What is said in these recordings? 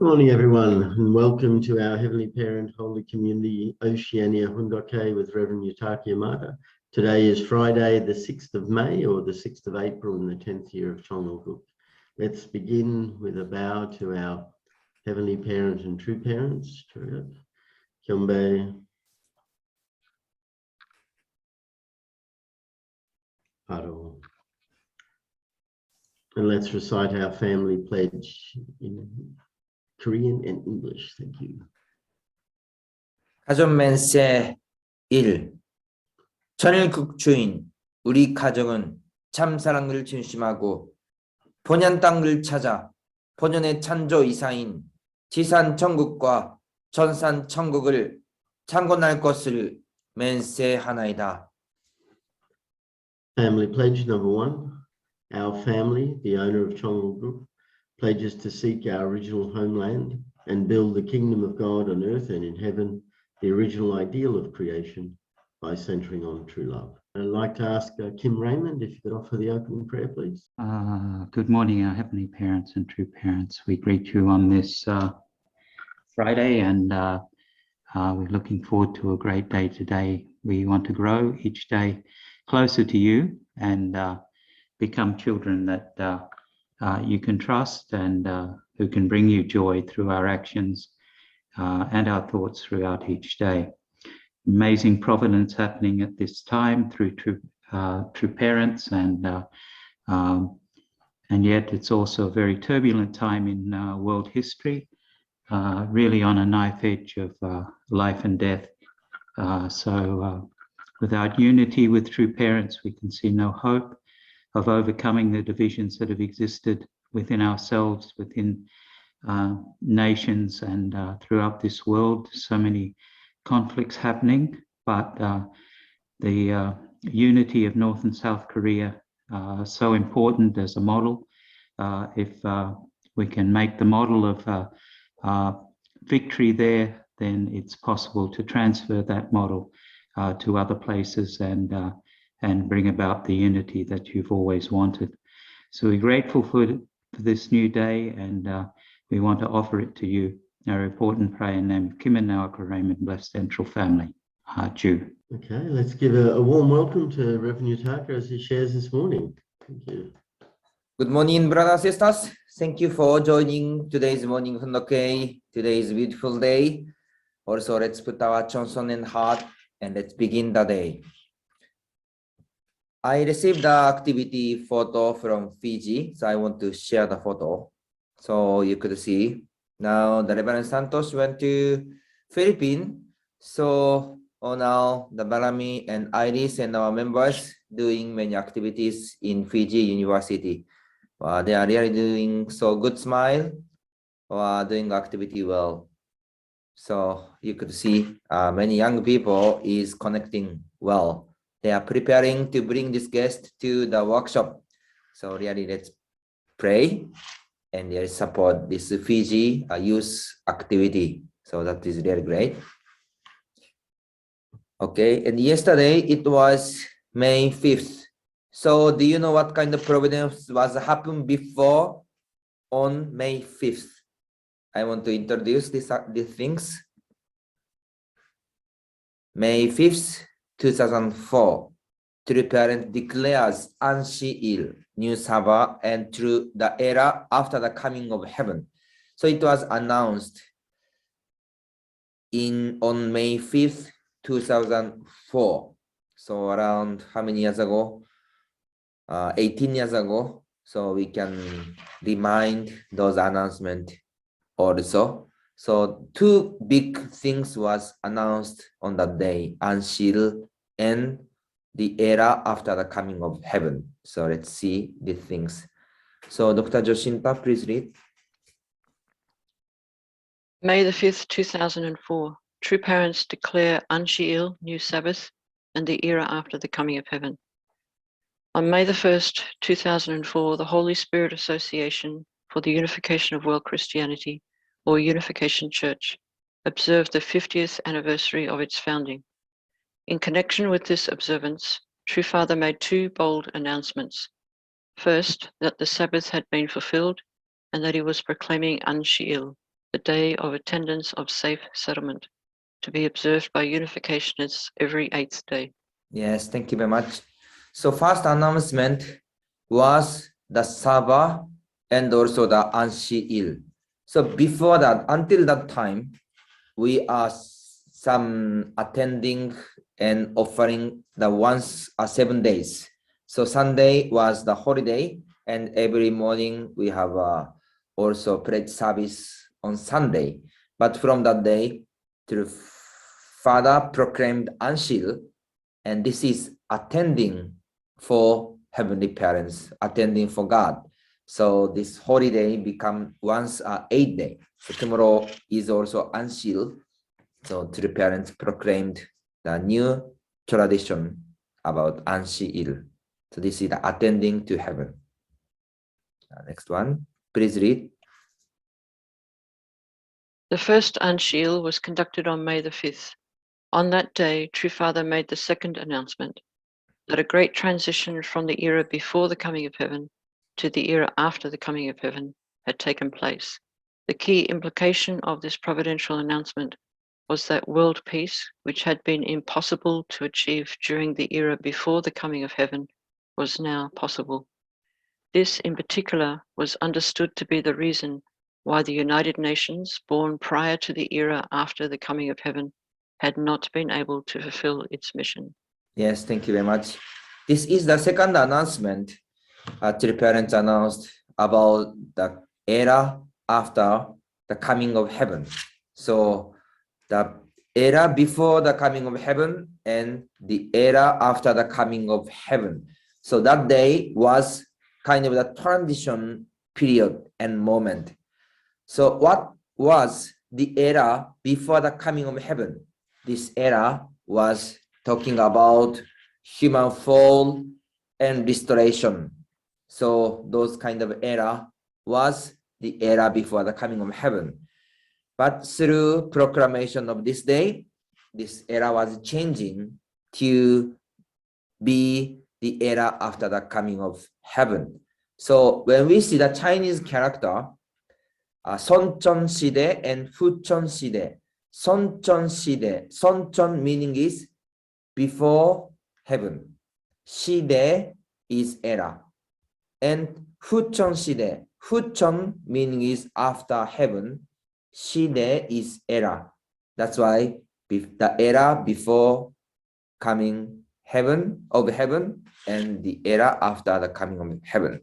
Good morning, everyone, and welcome to our Heavenly Parent Holy Community Oceania Hoon Dok Hae with Reverend Yutaka Yamada. Today is Friday, the 6th of May, or the 6th of April in the 10th year of Chongalguk. Let's begin with a bow to our Heavenly Parent and True Parents. Kyombe, Paro. And let's recite our family pledge in Korean and English. Thank you. 가족맨세 1. 천일국주인 우리 가정은 참 사랑을 중심하고 본연 땅을 찾아 본연의 창조 이사인 지산 천국과 전산 천국을 창건할 것을 맹세하나이다. Family pledge number 1. Our family, the owner of Chongalguk, pledges to seek our original homeland and build the kingdom of God on earth and in heaven, the original ideal of creation, by centering on true love. I'd like to ask Kim Raymond if you could offer the opening prayer, please. Good morning, our Heavenly Parents and True Parents. We greet you on this Friday, and we're looking forward to a great day today. We want to grow each day closer to you and become children that you can trust and who can bring you joy through our actions and our thoughts throughout each day. Amazing providence happening at this time through true parents, and yet it's also a very turbulent time in world history, really on a knife edge of life and death. So without unity with true parents, we can see no hope of overcoming the divisions that have existed within ourselves, within nations, and throughout this world. So many conflicts happening, but the unity of North and South Korea so important as a model. If we can make the model of victory there, then it's possible to transfer that model to other places and bring about the unity that you've always wanted. So we're grateful for this new day, and we want to offer it to you. Our report and pray in the name of Kim and Naoka Raymond, blessed central family. Jew. Okay, let's give a warm welcome to Reverend Yutaka as he shares this morning. Thank you. Good morning, brothers and sisters. Thank you for joining today's morning Hoon Dok Hae. Today is a beautiful day. Also, let's put our Johnson in heart and let's begin the day. I received the activity photo from Fiji, so I want to share the photo so you could see. Now the Reverend Santos went to Philippines, so now the Barami and Iris and our members doing many activities in Fiji University. They are really doing so good smile, doing activity well. So you could see many young people is connecting well. They are preparing to bring this guest to the workshop. So really, let's pray and support this Fiji youth activity. So that is really great. Okay, and yesterday it was May 5th. So do you know what kind of providence was happened before on May 5th? I want to introduce these things. May 5th, 2004, True Parent declares Anshi-il, new Sabbath, and through the era after the coming of heaven. So it was announced on May 5th, 2004. So around how many years ago? 18 years ago. So we can remind those announcements also. So two big things was announced on that day, Anshil and the era after the coming of heaven. So let's see the things. So Dr. Joshinta, please read. May the 5th, 2004, True Parents declare Anshi-il, new Sabbath, and the era after the coming of heaven. On May the 1st, 2004, the Holy Spirit Association for the Unification of World Christianity, or Unification Church, observed the 50th anniversary of its founding. In connection with this observance, True Father made two bold announcements. First, that the Sabbath had been fulfilled and that he was proclaiming Anshi-il, the day of attendance of safe settlement, to be observed by unificationists every 8th day. Yes, thank you very much. So first announcement was the Saba and also the Anshi Il. So before that, until that time, we are some attending and offering the once 7 days. So Sunday was the holiday, and every morning we have also prayer service on Sunday. But from that day, the Father proclaimed Anshil, and this is attending for Heavenly Parents, attending for God. So this holiday become once 8 day. So tomorrow is also Anshil. So to the parents proclaimed the new tradition about Anshi-il. So this is the attending to heaven. Next one, please read. The first Anshil was conducted on May the 5th. On that day, True Father made the second announcement that a great transition from the era before the coming of heaven to the era after the coming of heaven had taken place. The key implication of this providential announcement was that world peace, which had been impossible to achieve during the era before the coming of heaven, was now possible. This in particular was understood to be the reason why the United Nations, born prior to the era after the coming of heaven, had not been able to fulfill its mission. Yes, thank you very much. This is the second announcement to the parents announced about the era after the coming of heaven. So the era before the coming of heaven and the era after the coming of heaven. So that day was kind of the transition period and moment. So what was the era before the coming of heaven? This era was talking about human fall and restoration. So those kind of era was the era before the coming of heaven. But through proclamation of this day, this era was changing to be the era after the coming of heaven. So when we see the Chinese character, Sonchon Shide and Fuchon Shide. Sonchon Shide. Sonchon meaning is before heaven. Shide is era. And Fuchon Shide. Fuchon meaning is after heaven. Shide is era. That's why the era before coming of heaven and the era after the coming of heaven.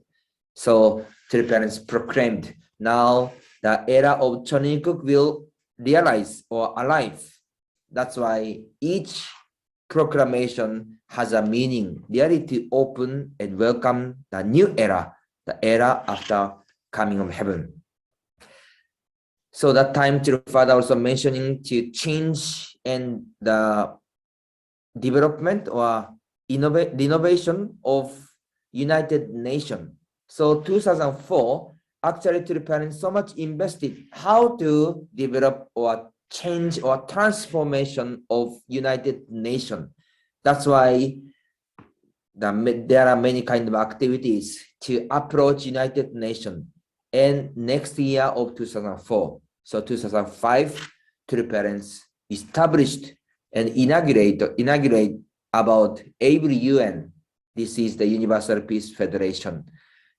So three parents proclaimed, now the era of Chonikuk will realize or arrive. That's why each proclamation has a meaning, really to open and welcome the new era, the era after coming of heaven. So that time, True Father also mentioning to change and the development or innovation of United Nations. So 2004, actually True Parents so much invested how to develop or change or transformation of United Nations. That's why there are many kind of activities to approach United Nations. And next year of 2004, so 2005, True Parents established and inaugurate about every UN. This is the Universal Peace Federation.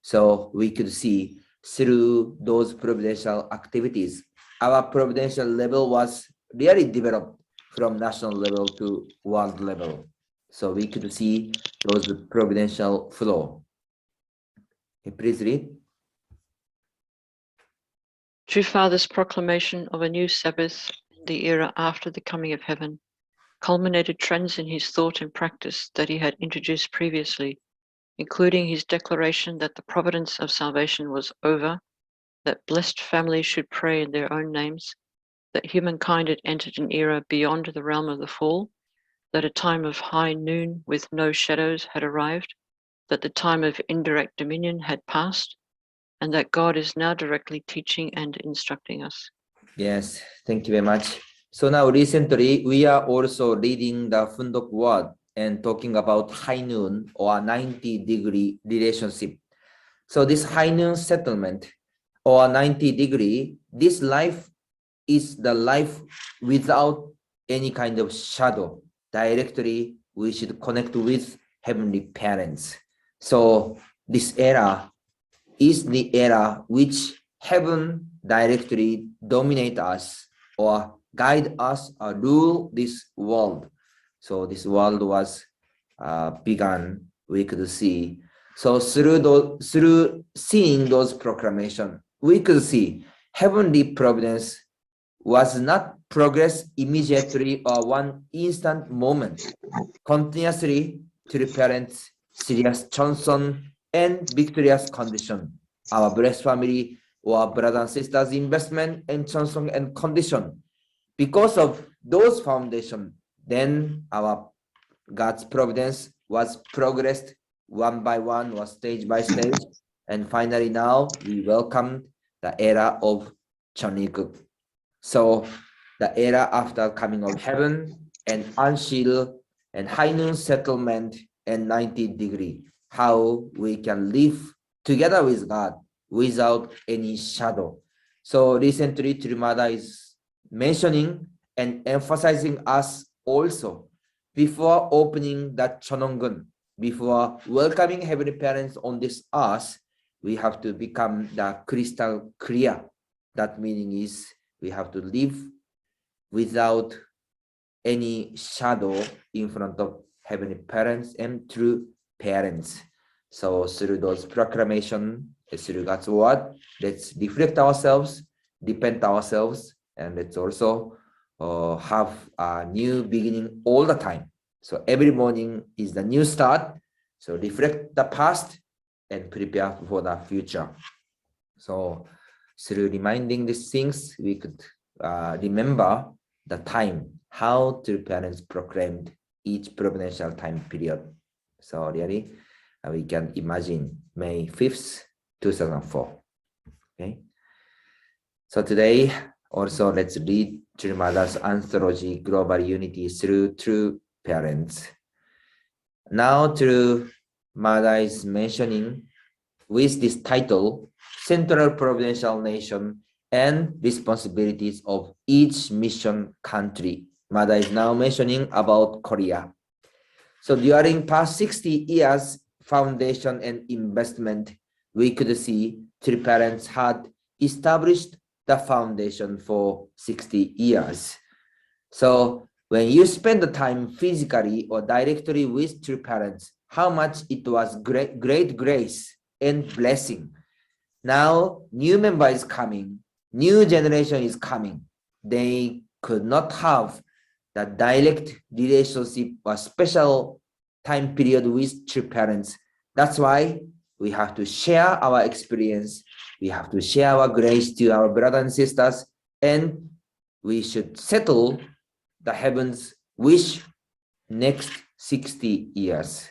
So we could see through those providential activities, our providential level was really developed from national level to world level. So we could see those providential flow. Okay, please read. True Father's proclamation of a new Sabbath in the era after the coming of heaven culminated trends in his thought and practice that he had introduced previously, including his declaration that the providence of salvation was over, that blessed families should pray in their own names, that humankind had entered an era beyond the realm of the fall, that a time of high noon with no shadows had arrived, that the time of indirect dominion had passed, and that God is now directly teaching and instructing us. Yes, thank you very much. So now recently, we are also reading the Hoon Dok word and talking about high noon or 90-degree relationship. So this high noon settlement or 90-degree, this life is the life without any kind of shadow. Directly, we should connect with Heavenly Parents. So this era is the era which heaven directly dominate us or guide us or rule this world. So this world was begun, we could see. So through seeing those proclamation, we could see heavenly providence was not progress immediately or one instant moment, continuously to parents, serious Johnson, and victorious condition. Our blessed family or brothers and sisters investment and Johnson and condition. Because of those foundation, then our God's providence was progressed one by one, was stage by stage. And finally now we welcome the era of Chonikuk. So the era after coming of heaven and Anshil and high noon settlement and 90-degree, how we can live together with God without any shadow. So recently Yamada is mentioning and emphasizing us also before opening that Chonongun, before welcoming Heavenly Parents on this earth, we have to become the crystal clear. That meaning is we have to live without any shadow in front of Heavenly Parents and true parents. So through those proclamation, through God's word, let's reflect ourselves, depend ourselves, and let's also have a new beginning all the time. So every morning is the new start. So reflect the past and prepare for the future. So through reminding these things, we could remember the time, how the parents proclaimed each providential time period. So really, we can imagine May 5th, 2004. Okay. So today, also let's read Yamada's anthology, Global Unity Through True Parents. Now Yamada is mentioning with this title, Central Providential Nation and Responsibilities of Each Mission Country. Yamada is now mentioning about Korea. So during past 60 years, foundation and investment, we could see three parents had established the foundation for 60 years. So when you spend the time physically or directly with three parents, how much it was great grace and blessing. Now new member is coming, new generation is coming. They could not have the direct relationship or special time period with three parents. That's why we have to share our experience. We have to share our grace to our brothers and sisters, and we should settle the heavens wish next 60 years.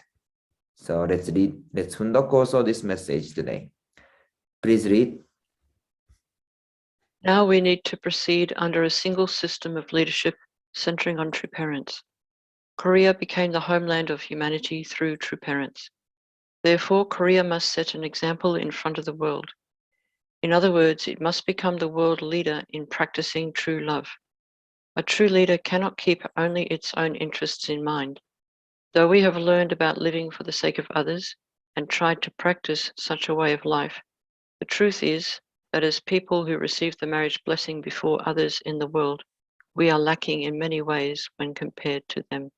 So let's read, let's Hoon Dok also this message today. Please read. Now we need to proceed under a single system of leadership centering on true parents. Korea became the homeland of humanity through true parents. Therefore, Korea must set an example in front of the world. In other words, it must become the world leader in practicing true love. A true leader cannot keep only its own interests in mind. Though we have learned about living for the sake of others and tried to practice such a way of life, the truth is that as people who receive the marriage blessing before others in the world, we are lacking in many ways when compared to them.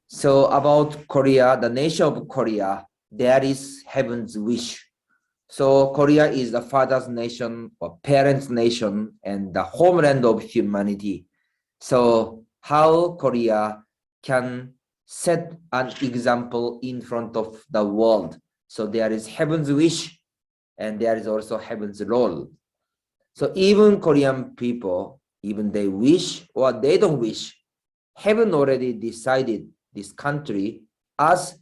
So about Korea, the nation of Korea, there is heaven's wish. So Korea is the father's nation or parents' nation and the homeland of humanity. So how Korea can set an example in front of the world. So there is heaven's wish and there is also heaven's role. So even Korean people, even they wish or they don't wish, heaven already decided this country as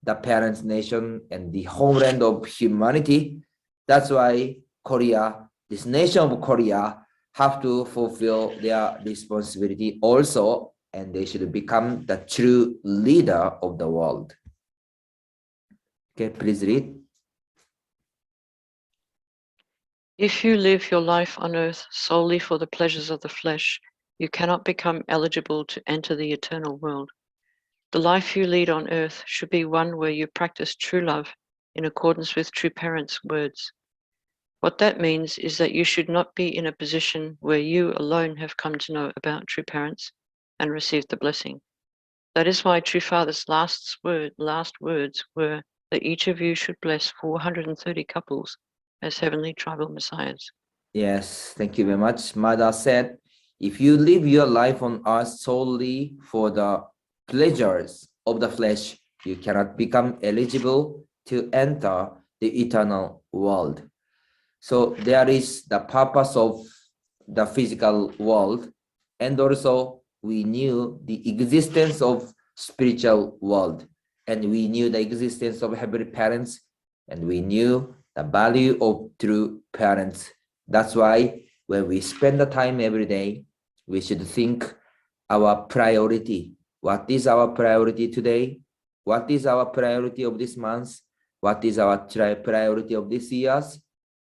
the parents' nation and the homeland of humanity. That's why Korea, this nation of Korea, have to fulfill their responsibility also, and they should become the true leader of the world. Okay, please read. If you live your life on earth solely for the pleasures of the flesh, you cannot become eligible to enter the eternal world. The life you lead on earth should be one where you practice true love in accordance with true parents' words. What that means is that you should not be in a position where you alone have come to know about true parents and received the blessing. That is why True Father's last words were that each of you should bless 430 couples as heavenly tribal messiahs. Yes, thank you very much. Mother said, if you live your life on earth solely for the pleasures of the flesh, you cannot become eligible to enter the eternal world. So there is the purpose of the physical world, and also we knew the existence of spiritual world, and we knew the existence of heavenly parents, and we knew the value of true parents. That's why when we spend the time every day, we should think our priority. What is our priority today? What is our priority of this month? What is our priority of this years?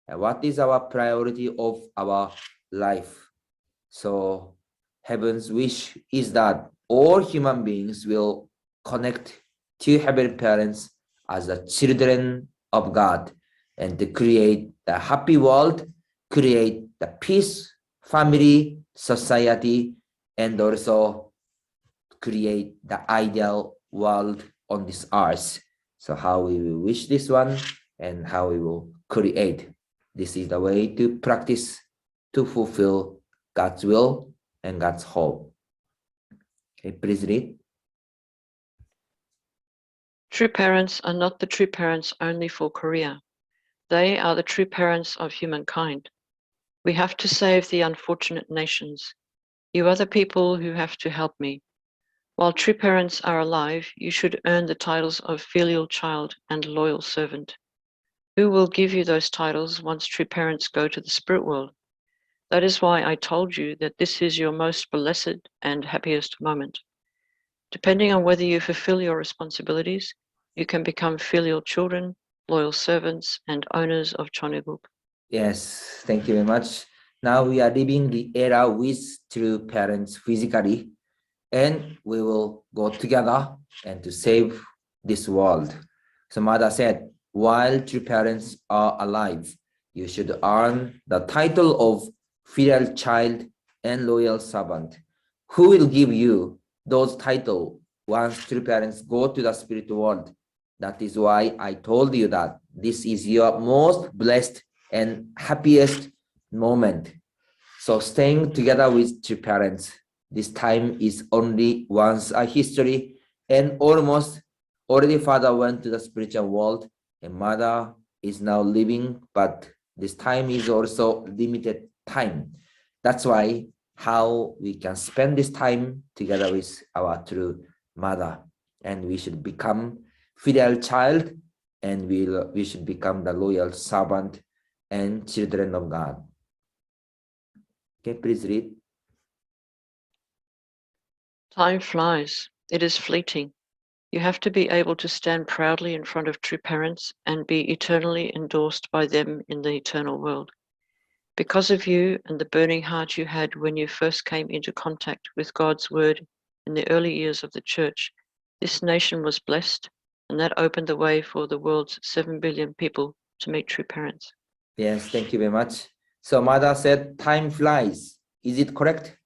And what is our priority of our life? So heaven's wish is that all human beings will connect to heavenly parents as the children of God, and to create the happy world, create the peace, family, society, and also create the ideal world on this earth. So how we will wish this one and how we will create. This is the way to practice to fulfill God's will and God's hope. Okay, please read. True parents are not the true parents only for Korea. They are the true parents of humankind. We have to save the unfortunate nations. You are the people who have to help me. While true parents are alive, you should earn the titles of filial child and loyal servant. Who will give you those titles once true parents go to the spirit world? That is why I told you that this is your most blessed and happiest moment. Depending on whether you fulfill your responsibilities, you can become filial children, loyal servants, and owners of Choneguk. Yes, thank you very much. Now we are living the era with true parents physically, and we will go together and to save this world. So Mother said, while true parents are alive, you should earn the title of filial child and loyal servant. Who will give you those titles once true parents go to the spirit world? That is why I told you that this is your most blessed and happiest moment. So staying together with true parents, this time is only once a history, and almost already father went to the spiritual world and mother is now living, but this time is also limited time. That's why how we can spend this time together with our true mother, and we should become filial child, and we should become the loyal servant and children of God. Okay, please read. Time flies. It is fleeting. You have to be able to stand proudly in front of true parents and be eternally endorsed by them in the eternal world. Because of you and the burning heart you had when you first came into contact with God's word in the early years of the church, this nation was blessed, and that opened the way for the world's 7 billion people to meet true parents. Yes, thank you very much. So Mother said, time flies. Is it correct?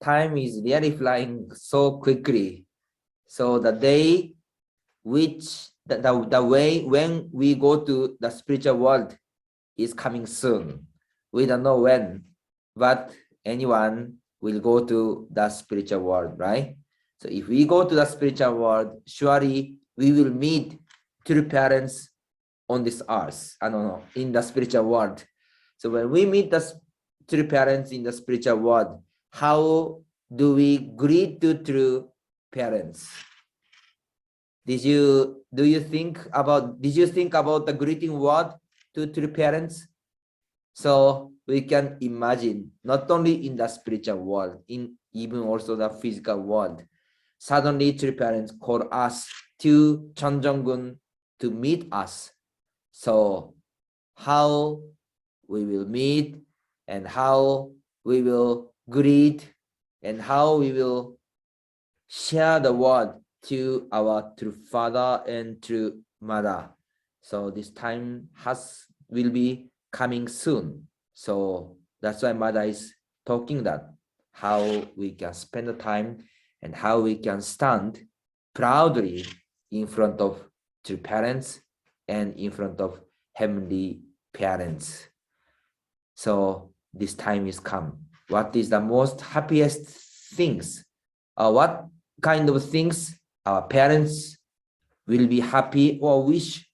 Time is really flying so quickly. So the day which, the way when we go to the spiritual world is coming soon. We don't know when, but anyone will go to the spiritual world, right? So if we go to the spiritual world, surely we will meet true parents on this earth, in the spiritual world. So when we meet the true parents in the spiritual world, how do we greet to true parents? Did you think about the greeting word to true parents? So we can imagine, not only in the spiritual world, in even also the physical world, suddenly true parents call us to Cheonjeonggun to meet us. So how we will meet, and how we will greet, and how we will share the word to our true father and true mother. So this time will be coming soon. So that's why mother is talking that how we can spend the time and how we can stand proudly in front of true parents and in front of heavenly parents. So this time is come. What is the most happiest things? What kind of things our parents will be happy or wish?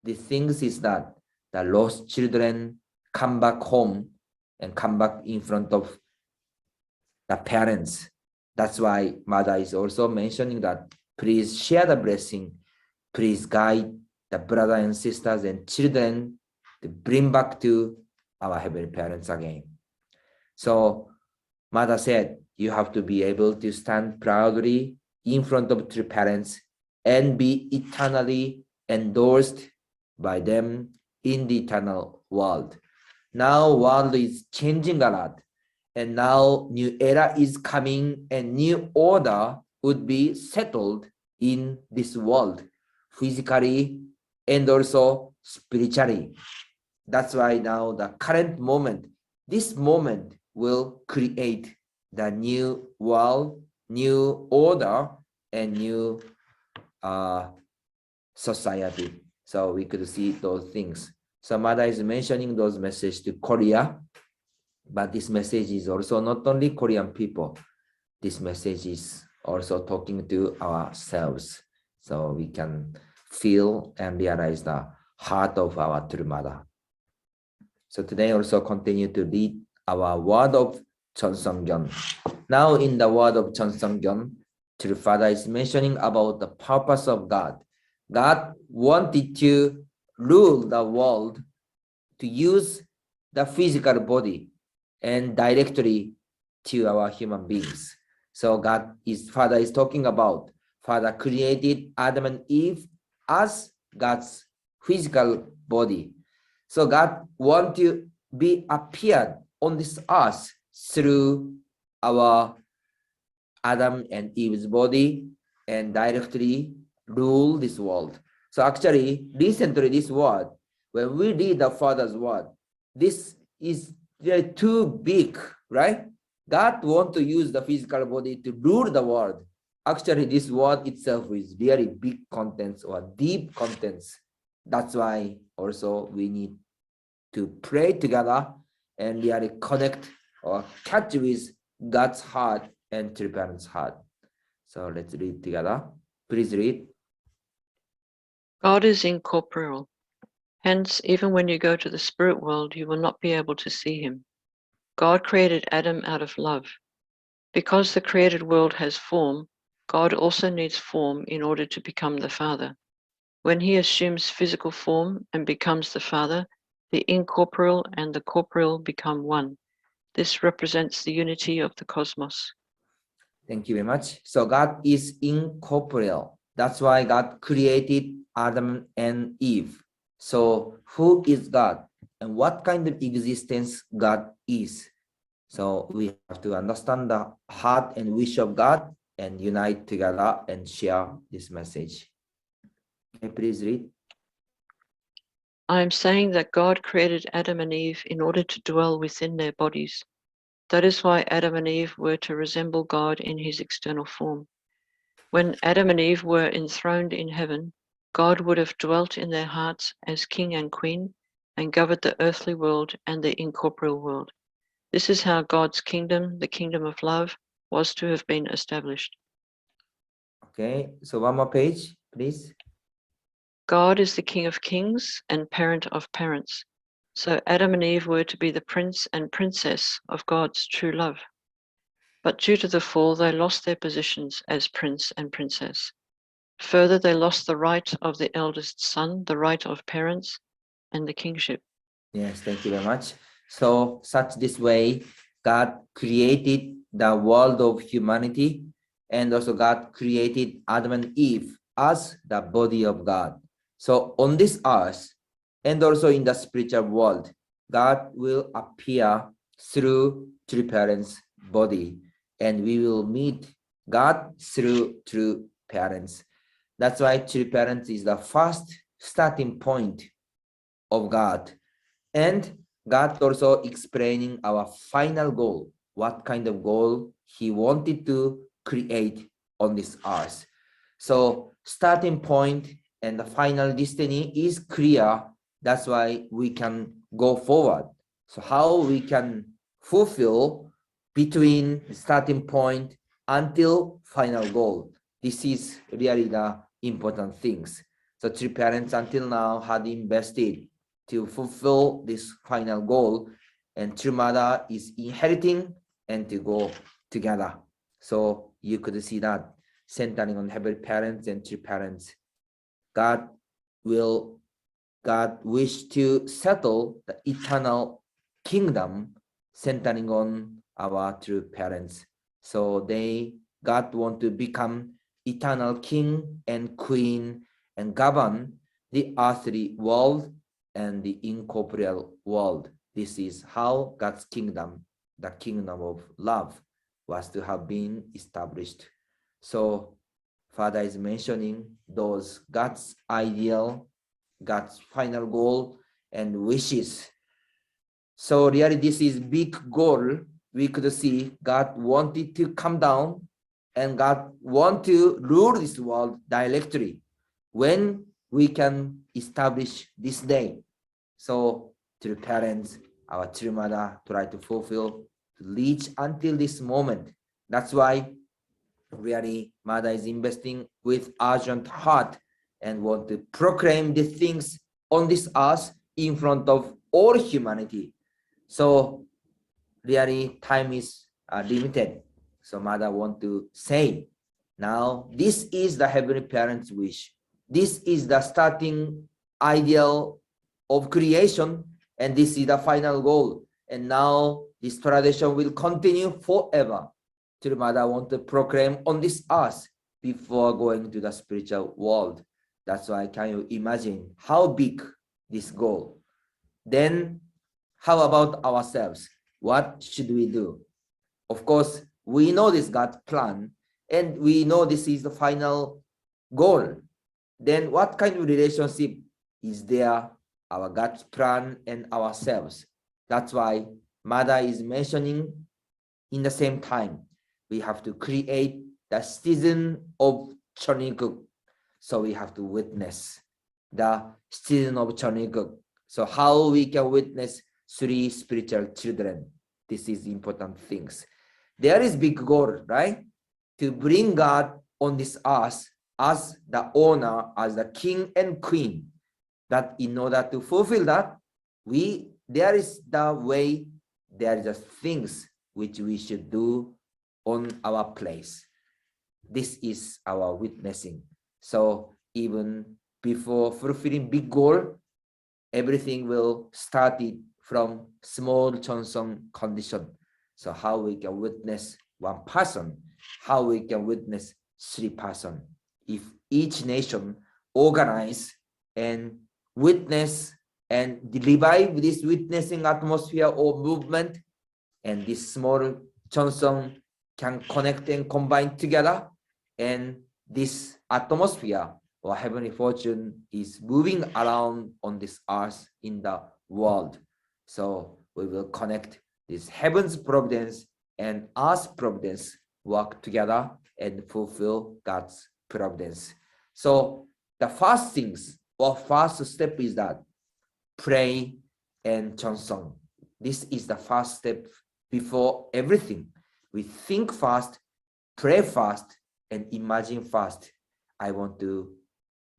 The things is that the lost children come back home and come back in front of the parents. That's why mother is also mentioning that please share the blessing, please guide the brothers and sisters and children to bring back to our heavenly parents again. So mother said, you have to be able to stand proudly in front of true parents and be eternally endorsed by them in the eternal world. Now world is changing a lot, and now new era is coming, and new order would be settled in this world, physically and also spiritually. That's why now the current moment, this moment will create the new world, new order, and new society. So we could see those things. So mother is mentioning those messages to Korea, but this message is also not only Korean people. This message is also talking to ourselves, so we can feel and realize the heart of our true mother. So today also continue to read our word of Cheonsongyeon. Now in the word of Cheonsongyeon, true father is mentioning about the purpose of God. God wanted to rule the world, to use the physical body and directly to our human beings. So Father is talking about, Father created Adam and Eve as God's physical body. So God wants to be appeared on this earth through our Adam and Eve's body and directly rule this world. So actually, recently this word, when we read the Father's word, this is too big, right? God wants to use the physical body to rule the world. Actually, this word itself is very big contents or deep contents. That's why also we need to pray together and really connect or catch with God's heart and true parents' heart. So let's read together. Please read. God is incorporeal. Hence, even when you go to the spirit world, you will not be able to see him. God created Adam out of love. Because the created world has form, God also needs form in order to become the Father. When he assumes physical form and becomes the Father, the incorporeal and the corporeal become one. This represents the unity of the cosmos. Thank you very much. So God is incorporeal. That's why God created Adam and Eve. So who is God and what kind of existence God is? So we have to understand the heart and wish of God and unite together and share this message. Okay, please read. I am saying that God created Adam and Eve in order to dwell within their bodies. That is why Adam and Eve were to resemble God in his external form. When Adam and Eve were enthroned in heaven, God would have dwelt in their hearts as king and queen and governed the earthly world and the incorporeal world. This is how God's kingdom, the kingdom of love, was to have been established. Okay, so one more page, please. God is the King of kings and parent of parents. So Adam and Eve were to be the prince and princess of God's true love. But due to the fall, they lost their positions as prince and princess. Further, they lost the right of the eldest son, the right of parents, and the kingship. Yes, thank you very much. So this way, God created the world of humanity, and also God created Adam and Eve as the body of God. So on this earth, and also in the spiritual world, God will appear through true parents' body, and we will meet God through true parents. That's why true parents is the first starting point of God. And God also explaining our final goal, what kind of goal he wanted to create on this earth. So starting point and the final destiny is clear. That's why we can go forward. So how we can fulfill between the starting point until final goal. This is really the important things. So true parents until now had invested to fulfill this final goal, and true mother is inheriting and to go together. So you could see that centering on heavenly parents and true parents. God wish to settle the eternal kingdom centering on our true parents. So God want to become eternal king and queen and govern the earthly world and the incorporeal world. This is how God's kingdom, the kingdom of love, was to have been established. So Father is mentioning those God's ideal, God's final goal and wishes. So really this is big goal. We could see God wanted to come down and God want to rule this world directly. When we can establish this day. So true parents, our true mother try to fulfill, to reach until this moment. That's why really mother is investing with urgent heart and want to proclaim the things on this earth in front of all humanity. So really time is limited. So mother want to say, now this is the heavenly parents' wish. This is the starting ideal of creation, and this is the final goal. And now this tradition will continue forever. True mother want to proclaim on this earth before going to the spiritual world. That's why can you imagine how big this goal? Then how about ourselves? What should we do? Of course, we know this God's plan and we know this is the final goal. Then what kind of relationship is there, our God's plan and ourselves? That's why mother is mentioning in the same time, we have to create the season of Choniguk. So we have to witness the season of Choniguk. So how we can witness 3 spiritual children. This is important things. There is big goal, right? To bring God on this earth as the owner, as the king and queen. That in order to fulfill that, there is the way, there are just things which we should do on our place. This is our witnessing. So even before fulfilling big goal, everything will start it from small Chonsong condition. So how we can witness 1 person, how we can witness 3 person. If each nation organize and witness and revive this witnessing atmosphere or movement, and this small Chonsong can connect and combine together, and this atmosphere or heavenly fortune is moving around on this earth in the world. So we will connect this heaven's providence and earth's providence, work together and fulfill God's providence. So the first things or first step is that pray and Chonsong. This is the first step before everything. We think fast, pray fast, and imagine fast. I want to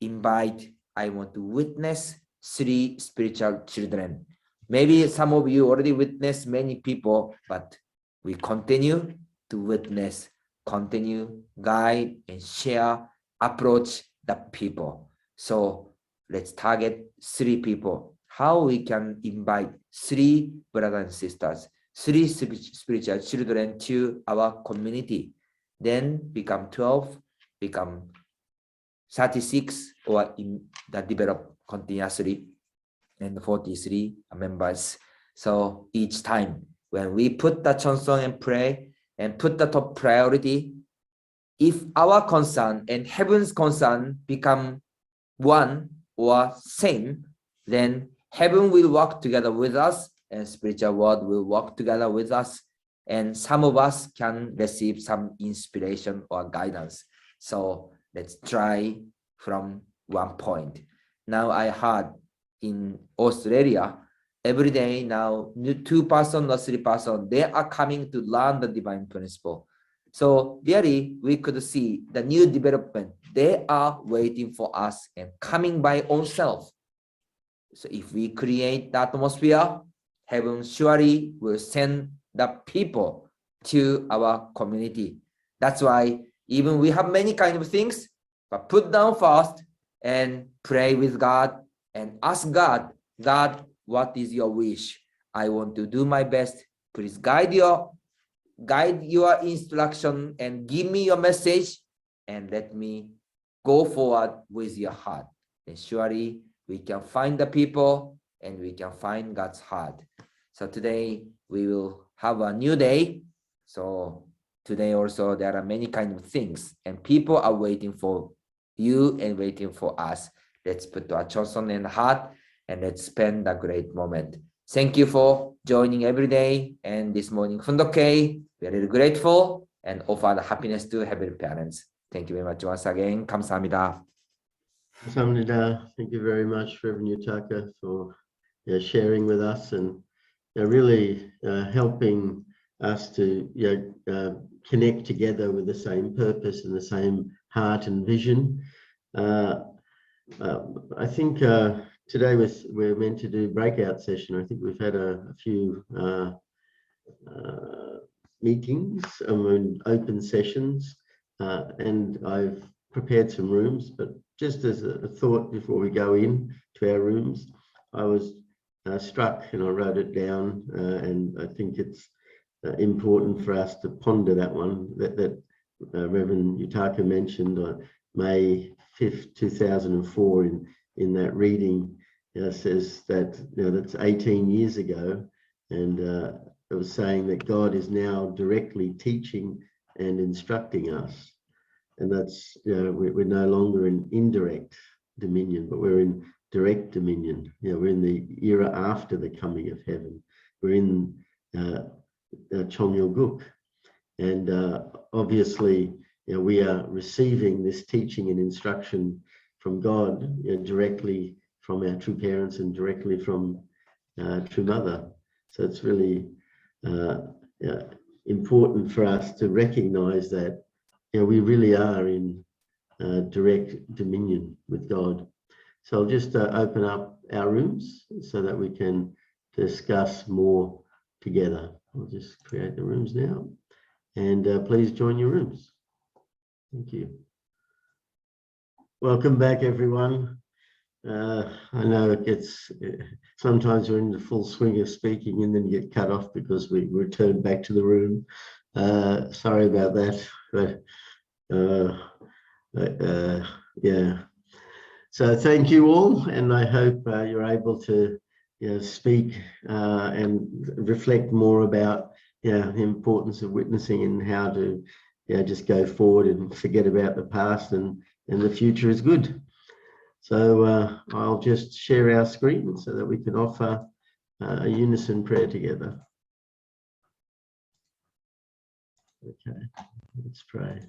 invite, I want to witness 3 spiritual children. Maybe some of you already witnessed many people, but we continue to witness, continue, guide, and share, approach the people. So let's target 3 people. How we can invite 3 brothers and sisters, 3 spiritual children to our community. Then become 12, become 36, or in the develop continuously, and 43 members. So each time when we put the chansong and pray and put the top priority, if our concern and heaven's concern become one or same, then heaven will work together with us and spiritual world will work together with us. And some of us can receive some inspiration or guidance. So let's try from one point. Now I heard in Australia, every day now, 2% or 3%, they are coming to learn the divine principle. So really, we could see the new development. They are waiting for us and coming by own self. So if we create the atmosphere, heaven surely will send the people to our community. That's why even we have many kind of things, but put down first and pray with God and ask God, God, what is your wish? I want to do my best. Please guide your instruction and give me your message and let me go forward with your heart. And surely we can find the people and we can find God's heart. So today we will have a new day. So today also there are many kind of things and people are waiting for you and waiting for us. Let's put our chansong in the heart and let's spend a great moment. Thank you for joining every day. And this morning, Hoon Dok Hae, we are really grateful and offer the happiness to Heavenly Parents. Thank you very much once again. 감사합니다. Samnida, thank you very much, Reverend Yutaka, for sharing with us and really helping us to connect together with the same purpose and the same heart and vision. I think today we're meant to do breakout session. I think we've had a few meetings, open sessions, and I've prepared some rooms, but just as a thought before we go in to our rooms, I was struck and I wrote it down, and I think it's important for us to ponder that one that Reverend Yutaka mentioned on May 5th, 2004 in that reading. Says that that's 18 years ago, and it was saying that God is now directly teaching and instructing us, and that's we're no longer in indirect dominion, but we're in direct dominion. We're in the era after the coming of heaven. We're in Chongyol-guk, and obviously we are receiving this teaching and instruction from God directly from our true parents and directly from true mother. So it's really important for us to recognize that we really are in direct dominion with God. So I'll just open up our rooms so that we can discuss more together. I'll just create the rooms now, and please join your rooms. Thank you. Welcome back, everyone. I know it gets, sometimes we're in the full swing of speaking and then you get cut off because we return back to the room. Sorry about that, but yeah. So thank you all, and I hope you're able to speak and reflect more about the importance of witnessing and how to just go forward and forget about the past, and the future is good. So I'll just share our screen so that we can offer a unison prayer together. Okay, let's pray.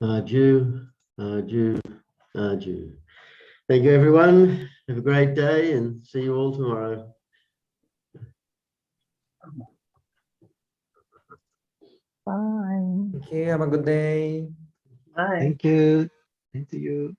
Arju, Arju, Arju. Thank you, everyone. Have a great day and see you all tomorrow. Bye. Thank you. Have a good day. Bye. Thank you. Thank you.